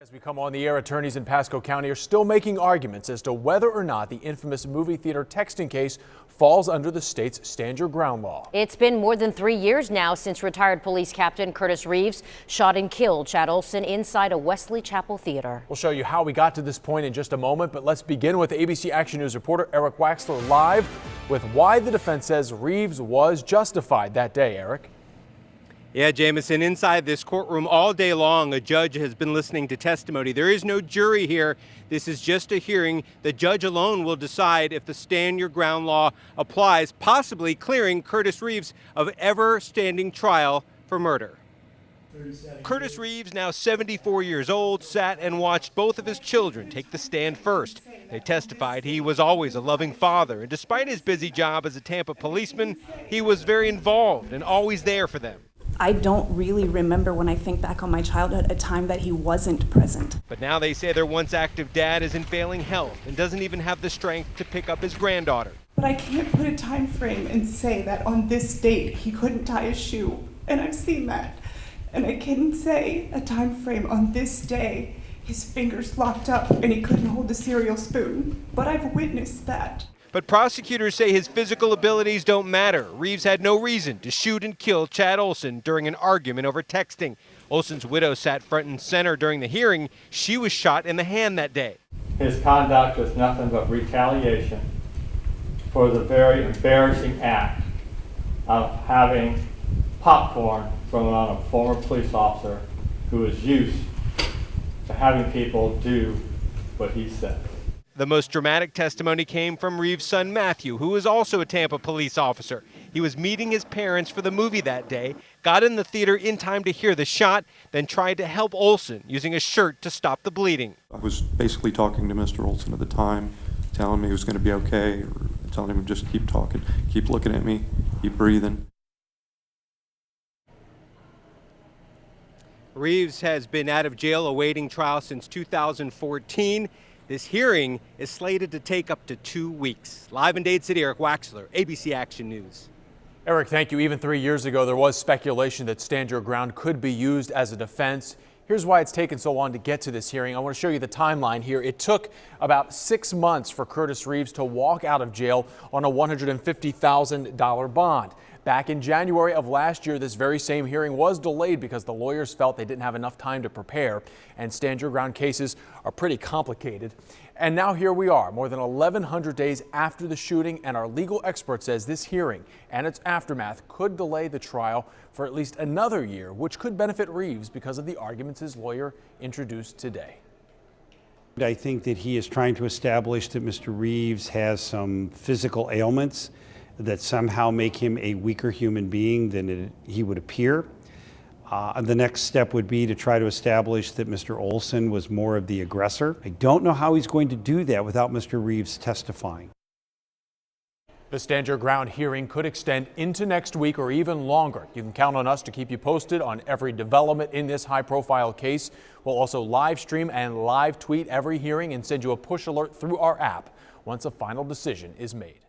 As we come on the air, attorneys in Pasco County are still making arguments as to whether or not the infamous movie theater texting case falls under the state's stand your ground law. It's been more than 3 years now since retired police captain Curtis Reeves shot and killed Chad Olson inside a Wesley Chapel theater. We'll show you how we got to this point in just a moment, but let's begin with ABC Action News reporter Eric Waxler live with why the defense says Reeves was justified that day. Eric. Yeah, Jamison, inside this courtroom all day long, a judge has been listening to testimony. There is no jury here. This is just a hearing. The judge alone will decide if the stand your ground law applies, possibly clearing Curtis Reeves of ever standing trial for murder. Curtis Reeves, now 74 years old, sat and watched both of his children take the stand first. They testified he was always a loving father, and despite his busy job as a Tampa policeman, he was very involved and always there for them. I don't really remember, when I think back on my childhood, a time that he wasn't present. But now they say their once active dad is in failing health and doesn't even have the strength to pick up his granddaughter. But I can't put a time frame and say that on this date he couldn't tie his shoe, and I've seen that. And I can say a time frame on this day his fingers locked up and he couldn't hold the cereal spoon. But I've witnessed that. But prosecutors say his physical abilities don't matter. Reeves had no reason to shoot and kill Chad Olson during an argument over texting. Olson's widow sat front and center during the hearing. She was shot in the hand that day. His conduct was nothing but retaliation for the very embarrassing act of having popcorn thrown on a former police officer who was used to having people do what he said. The most dramatic testimony came from Reeves' son Matthew, who was also a Tampa police officer. He was meeting his parents for the movie that day, got in the theater in time to hear the shot, then tried to help Olson using a shirt to stop the bleeding. I was basically talking to Mr. Olson at the time, telling me he was going to be okay, or telling him just keep talking, keep looking at me, keep breathing. Reeves has been out of jail awaiting trial since 2014. This hearing is slated to take up to 2 weeks. Live in Dade City, Eric Waxler, ABC Action News. Eric, thank you. Even 3 years ago, there was speculation that stand your ground could be used as a defense. Here's why it's taken so long to get to this hearing. I want to show you the timeline here. It took about 6 months for Curtis Reeves to walk out of jail on a $150,000 bond. Back in January of last year, this very same hearing was delayed because the lawyers felt they didn't have enough time to prepare, and stand your ground cases are pretty complicated. And now here we are, more than 1,100 days after the shooting, and our legal expert says this hearing and its aftermath could delay the trial for at least another year, which could benefit Reeves because of the arguments his lawyer introduced today. I think that he is trying to establish that Mr. Reeves has some physical ailments that somehow make him a weaker human being than he would appear. The next step would be to try to establish that Mr. Olson was more of the aggressor. I don't know how he's going to do that without Mr. Reeves testifying. The stand your ground hearing could extend into next week or even longer. You can count on us to keep you posted on every development in this high-profile case. We'll also live stream and live tweet every hearing and send you a push alert through our app once a final decision is made.